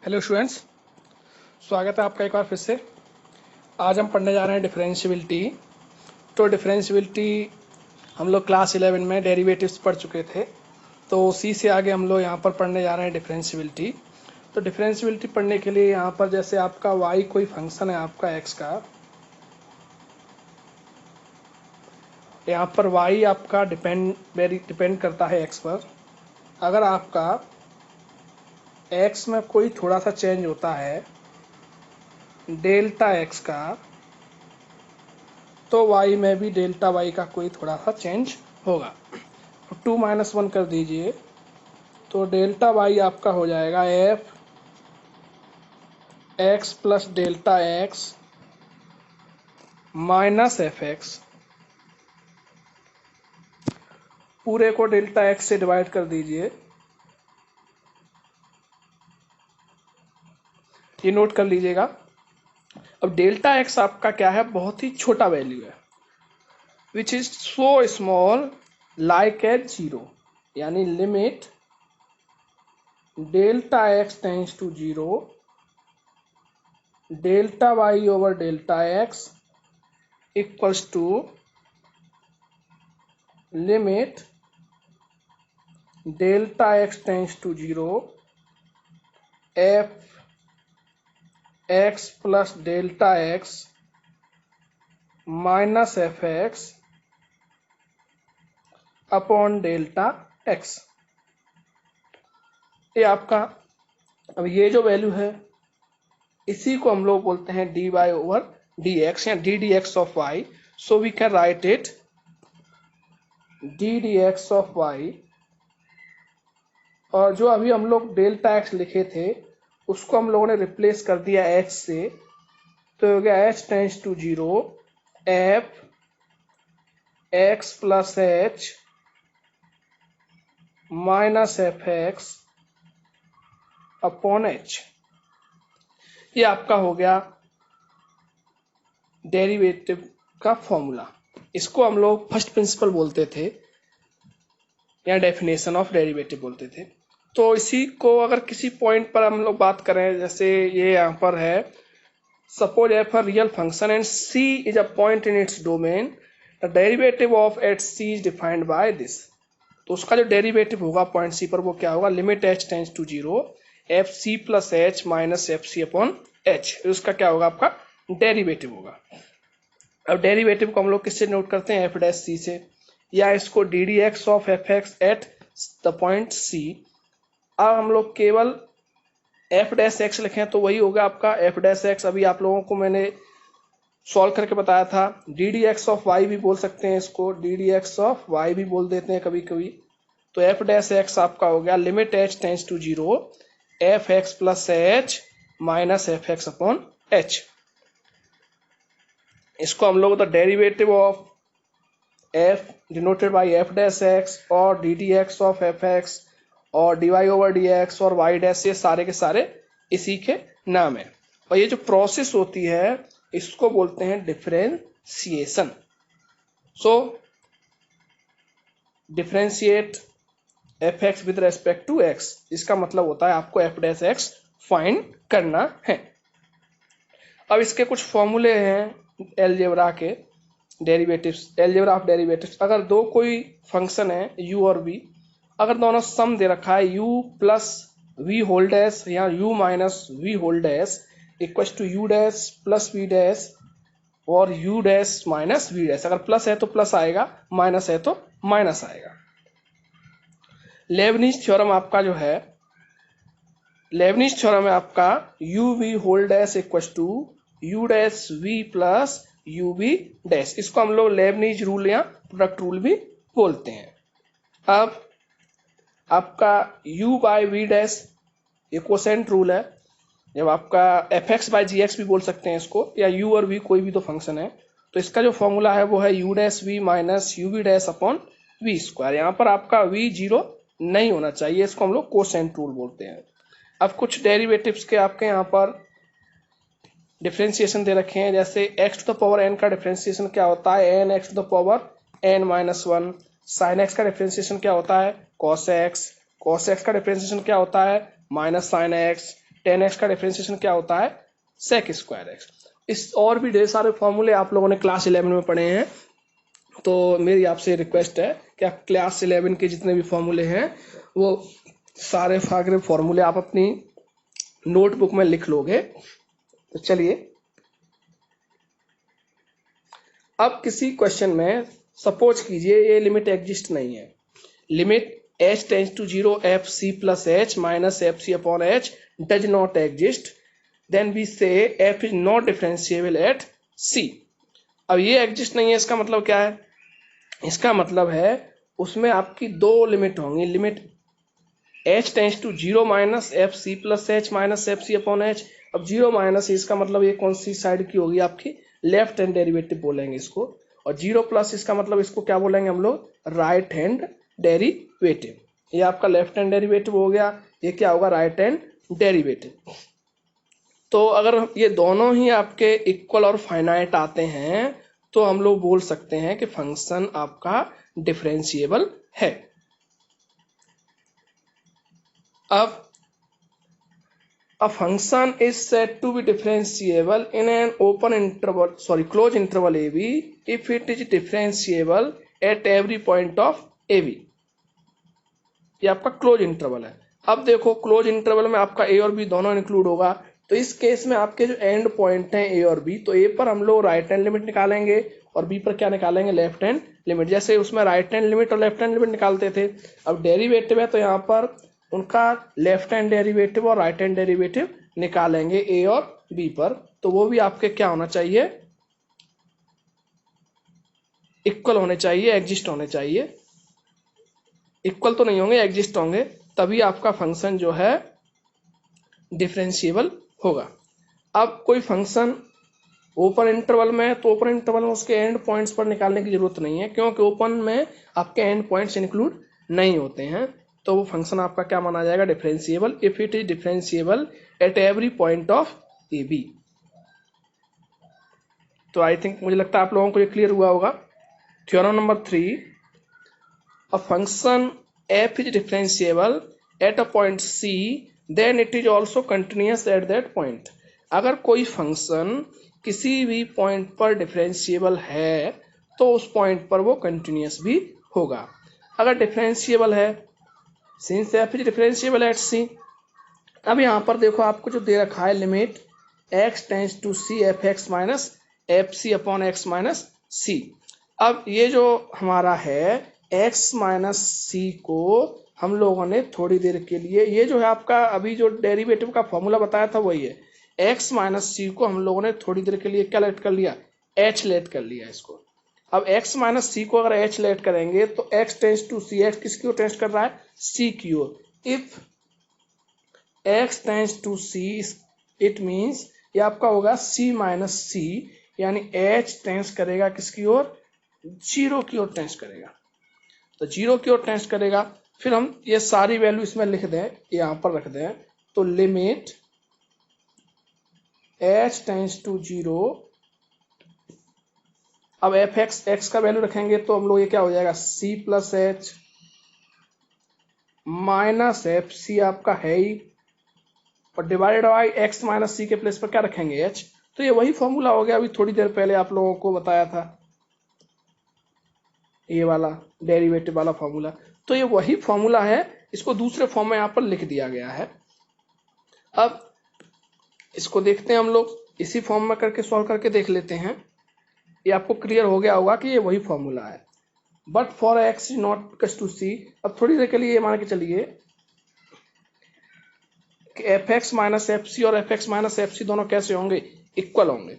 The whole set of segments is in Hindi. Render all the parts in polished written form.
हेलो स्टूडेंट्स, स्वागत है आपका एक बार फिर से। आज हम पढ़ने जा रहे हैं डिफरेंशियबिलिटी। तो डिफरेंशियबिलिटी हम लोग क्लास 11 में डेरिवेटिव्स पढ़ चुके थे, तो उसी से आगे हम लोग यहाँ पर पढ़ने जा रहे हैं डिफरेंशियबिलिटी। तो डिफरेंशियबिलिटी पढ़ने के लिए यहाँ पर जैसे आपका y कोई फंक्शन है आपका x का, यहाँ पर y आपका डिपेंड करता है x पर। अगर आपका x में कोई थोड़ा सा चेंज होता है डेल्टा x का, तो y में भी डेल्टा y का कोई थोड़ा सा चेंज होगा। तो 2 - 1 कर दीजिए, तो डेल्टा y आपका हो जाएगा F x plus delta x minus f x. पूरे को डेल्टा एक्स से डिवाइड कर दीजिए, ये नोट कर लीजिएगा। अब डेल्टा एक्स आपका क्या है, बहुत ही छोटा वैल्यू है, which is so small like at zero, यानी limit delta x tends to zero, delta y over delta x equals to limit delta x tends to zero f x plus delta x minus f x upon delta x. ये आपका, अब ये जो वैल्यू है इसी को हम लोग बोलते हैं d y over d x या d d x of y. So we can write it d d x of y. और जो अभी हम लोग डेल्टा एक्स लिखे थे उसको हम लोगों ने रिप्लेस कर दिया एच से, तो हो गया h tends to zero f x plus h minus f x upon h. ये आपका हो गया डेरिवेटिव का फॉर्मूला। इसको हम लोग फर्स्ट प्रिंसिपल बोलते थे या डेफिनेशन ऑफ डेरिवेटिव बोलते थे। तो इसी को अगर किसी पॉइंट पर हम लोग बात करें, जैसे ये यहाँ पर है, suppose f a real function and c is a point in its domain, the derivative of at c is defined by this. तो उसका जो डेरिवेटिव होगा पॉइंट सी पर वो क्या होगा, limit h tends to zero f c plus h minus f c upon h. उसका क्या होगा, आपका डेरिवेटिव होगा। अब डेरिवेटिव को हम लोग किससे नोट करते हैं, एफ डैश सी से, या इसको d d x of f x at the point c. अब हम लोग केवल एफ डैश एक्स लिखें तो वही होगा आपका एफ डैश एक्स। अभी आप लोगों को मैंने सॉल्व करके बताया था। D d x of y भी बोल सकते हैं, इसको d d x of y भी बोल देते हैं कभी कभी। तो एफ डैश एक्स आपका हो गया limit h tends to zero f x plus h minus f x upon h. इसको हम लोग the derivative of f denoted by f dash x और d d x of f x और d y over d x और वाई डैश, ये सारे के सारे इसी के नाम है। और ये जो प्रोसेस होती है इसको बोलते हैं differentiation. So differentiate f x with respect to x, इसका मतलब होता है आपको एफ डैश एक्स फाइंड करना है। अब इसके कुछ फॉर्मूले हैं एलजेब्रा के डेरिवेटिव्स, एलजेब्रा ऑफ डेरिवेटिव्स। अगर दो कोई फंक्शन है u और v, अगर दोनों सम दे रखा है u plus v whole dash या u minus v whole dash equal to u dash plus v dash और u dash minus v dash. अगर प्लस है तो प्लस आएगा, माइनस है तो माइनस आएगा। लेबनिज थ्योरम आपका जो है, लेबनिज थ्योरम है आपका u v whole dash equal to u dash v plus u v dash. इसको हम लोग लेबनिज रूल या प्रोडक्ट रूल भी बोलते हैं। अब आपका u बाई वी डैश ये कोसेंट रूल है। जब आपका f x by g x भी बोल सकते हैं इसको, या u और v कोई भी तो फंक्शन है, तो इसका जो फॉर्मूला है वो है u dash v minus u v dash upon v square. यहाँ पर आपका v जीरो नहीं होना चाहिए, इसको हम लोग कोसेंट रूल बोलते हैं। अब कुछ डेरिवेटिव्स के आपके यहाँ पर डिफरेंशिएशन दे रखे हैं, जैसे x to the power n का डिफरेंशिएशन क्या होता है, n x to the power n minus one. Sine x का डिफरेंशिएशन क्या होता है, cos x। cos x का डिफरेंशिएशन क्या होता है, माइनस साइन x। 10x का डिफरेंशिएशन क्या होता है, sec स्क्वायर x। इस और भी ढेर सारे फॉर्मूले आप लोगों ने क्लास 11 में पढ़े हैं, तो मेरी आपसे रिक्वेस्ट है कि आप क्लास 11 के जितने भी फॉर्मूले हैं वो सारे फागरे फॉर्मूले आप अपनी नोटबुक में लिख लोगे। तो चलिए, अब किसी क्वेश्चन में सपोज कीजिए ये लिमिट एग्जिस्ट नहीं है, limit h tends to 0 f c plus h minus f c upon h does not exist, then we say f is not differentiable at c। अब ये एग्जिस्ट नहीं है, इसका मतलब क्या है, इसका मतलब है उसमें आपकी दो लिमिट होंगी, limit h tends to 0 minus f c plus h minus f c upon h. अब 0 माइनस, इसका मतलब ये कौन सी साइड की होगी, आपकी लेफ्ट हैंड डेरिवेटिव बोलेंगे इसको, और 0 प्लस इसका मतलब इसको क्या बोलेंगे हम लोग, राइट हैंड डेरिवेटिव। ये आपका लेफ्ट हैंड डेरिवेटिव हो गया, ये क्या होगा, राइट हैंड डेरिवेटिव। तो अगर ये दोनों ही आपके इक्वल और फाइनाइट आते हैं तो हम लोग बोल सकते हैं कि फंक्शन आपका डिफरेंशिएबल है। अब a function is said to be differentiable in an open interval, closed interval ab if it is differentiable at every point of ab। ये आपका क्लोज इंटरवल है। अब देखो क्लोज इंटरवल में आपका ए और बी दोनों इंक्लूड होगा, तो इस केस में आपके जो एंड पॉइंट हैं ए और बी, तो ए पर हम लोग राइट हैंड लिमिट निकालेंगे और बी पर क्या निकालेंगे, लेफ्ट हैंड लिमिट। जैसे उसमें राइट हैंड लिमिट और लेफ्ट हैंड लिमिट निकालते थे, अब डेरिवेटिव है तो यहाँ पर उनका लेफ्ट हैंड डेरिवेटिव और राइट हैंड डेरिवेटिव निकालेंगे ए और बी पर, तो वो भी आपके क्या होना चाहिए, इक्वल होने चाहिए, एग्जिस्ट होने चाहिए। इक्वल तो नहीं होंगे, एग्जिस्ट होंगे, तभी आपका फंक्शन जो है डिफरेंशिएबल होगा। अब कोई फंक्शन ओपन इंटरवल में है तो ओपन इंटरवल में उसके एंड पॉइंट्स पर निकालने की जरूरत नहीं है, क्योंकि ओपन में आपके एंड पॉइंट्स इंक्लूड नहीं होते हैं, तो वो फंक्शन आपका क्या माना जाएगा, differentiable if it is differentiable at every point of a b. तो आई थिंक, मुझे लगता है आप लोगों को ये क्लियर हुआ होगा। Theorem number 3, a function f is differentiable at a point c then it is also continuous at that point। अगर कोई फंक्शन किसी भी पॉइंट पर डिफरेंशिएबल है तो उस पॉइंट पर वो कंटिन्यूस भी होगा। अगर डिफरेंशिएबल है, since f is differentiable at c, अब यहाँ पर देखो आपको जो दे रखा है limit x tends to c f x minus f c upon x minus c. अब ये जो हमारा है x माइनस सी को हम लोगों ने थोड़ी देर के लिए, ये जो है आपका अभी जो डेरिवेटिव का फॉर्मूला बताया था वही है, x माइनस सी को हम लोगों ने थोड़ी देर के लिए क्या लेट कर लिया, h लेट कर लिया इसको। अब x माइनस सी को अगर h लेट करेंगे तो x tends to c, x किसकी ओर टेंड्स कर रहा है, c की ओर। If x tends to c it means ये आपका होगा c माइनस सी, यानी h टेंड्स करेगा किसकी ओर, 0 की ओर टेंड्स करेगा, तो 0 की ओर टेंड्स करेगा। फिर हम ये सारी वैल्यू इसमें लिख दें, यहाँ पर रख दें, तो लिमिट h टेंड्स टू 0, अब एफ एक्स का वैल्यू रखेंगे तो हम लोग ये क्या हो जाएगा, c plus h minus f c आपका है ही, और divided by x minus c के प्लेस पर क्या रखेंगे, h। तो ये वही फॉर्मूला हो गया, अभी थोड़ी देर पहले आप लोगों को बताया था, ये वाला डेरिवेटिव वाला फॉर्मूला। तो ये वही फॉर्मूला है, इसको दूसरे फॉर्म में यहाँ पर लिख दिया गया है। अब इसको देखते हैं हम लोग, इसी फॉर्म में करके सॉल्व करके देख लेते हैं। ये आपको क्लियर हो गया होगा कि ये वही फॉर्मूला है, but for x is not equal to c. अब थोड़ी देर के लिए ये मान के चलिए कि f x minus f c और f x minus f c दोनों कैसे होंगे, इक्वल होंगे।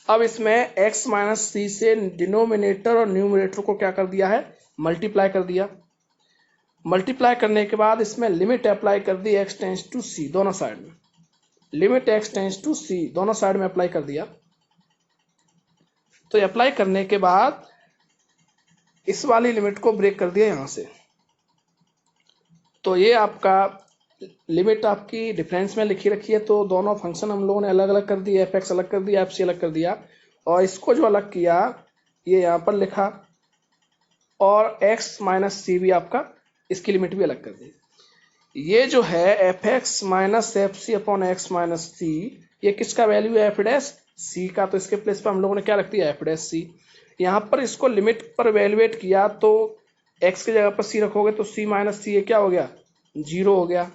अब इसमें x माइनस सी से डिनोमिनेटर और न्यूमरेटर को क्या कर दिया है, मल्टीप्लाई कर दिया। मल्टीप्लाई करने के बाद इसमें लिमिट अप्लाई कर दी x टेंड्स टू c, दोनों साइड में limit x tends to c दोनों साइड में अप्लाई कर दिया। तो अप्लाई करने के बाद इस वाली लिमिट को ब्रेक कर दिया यहाँ से, तो ये आपका लिमिट आपकी डिफरेंस में लिखी रखी है, तो दोनों फंक्शन हम लोगों ने अलग अलग कर दिए, एफ एक्स अलग कर दिया, एफ सी अलग कर दिया, और इसको जो अलग किया ये यहाँ पर लिखा, और x माइनस सी भी आपका इसकी लिमिट भी अलग कर दी। ये जो है f x minus f c upon x minus c, ये किसका वैल्यू है, एफ डैश सी का। तो इसके प्लेस पर हम लोगों ने क्या रख दिया, एफ डैश सी। यहाँ पर इसको लिमिट पर वैल्यूएट किया तो एक्स की जगह पर सी रखोगे तो सी माइनस सी, ये क्या हो गया, जीरो हो गया।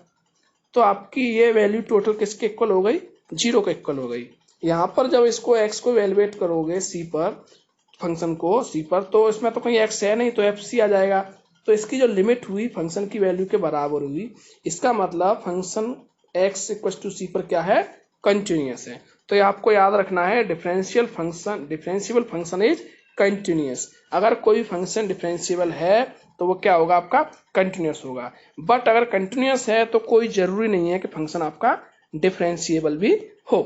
तो आपकी ये वैल्यू टोटल किसके इक्वल हो गई, जीरो के इक्वल हो गई। यहाँ पर जब इसको एक्स को वैल्यूएट करोगे सी पर, फंक्शन को सी पर, तो इसमें तो कहीं एक्स है नहीं, तो एफ सी आ जाएगा। तो इसकी जो लिमिट हुई फंक्शन की वैल्यू के बराबर हुई, इसका मतलब फंक्शन एक्स इक्वल टू सी पर क्या है, कंटिन्यूस है। तो ये आपको याद रखना है, डिफरेंशियबल फंक्शन इज कंटिन्यूस। अगर कोई फंक्शन डिफरेंशियबल है तो वो क्या होगा, आपका कंटिन्यूस होगा। बट अगर कंटिन्यूस है तो कोई जरूरी नहीं है कि फंक्शन आपका डिफरेंशिएबल भी हो।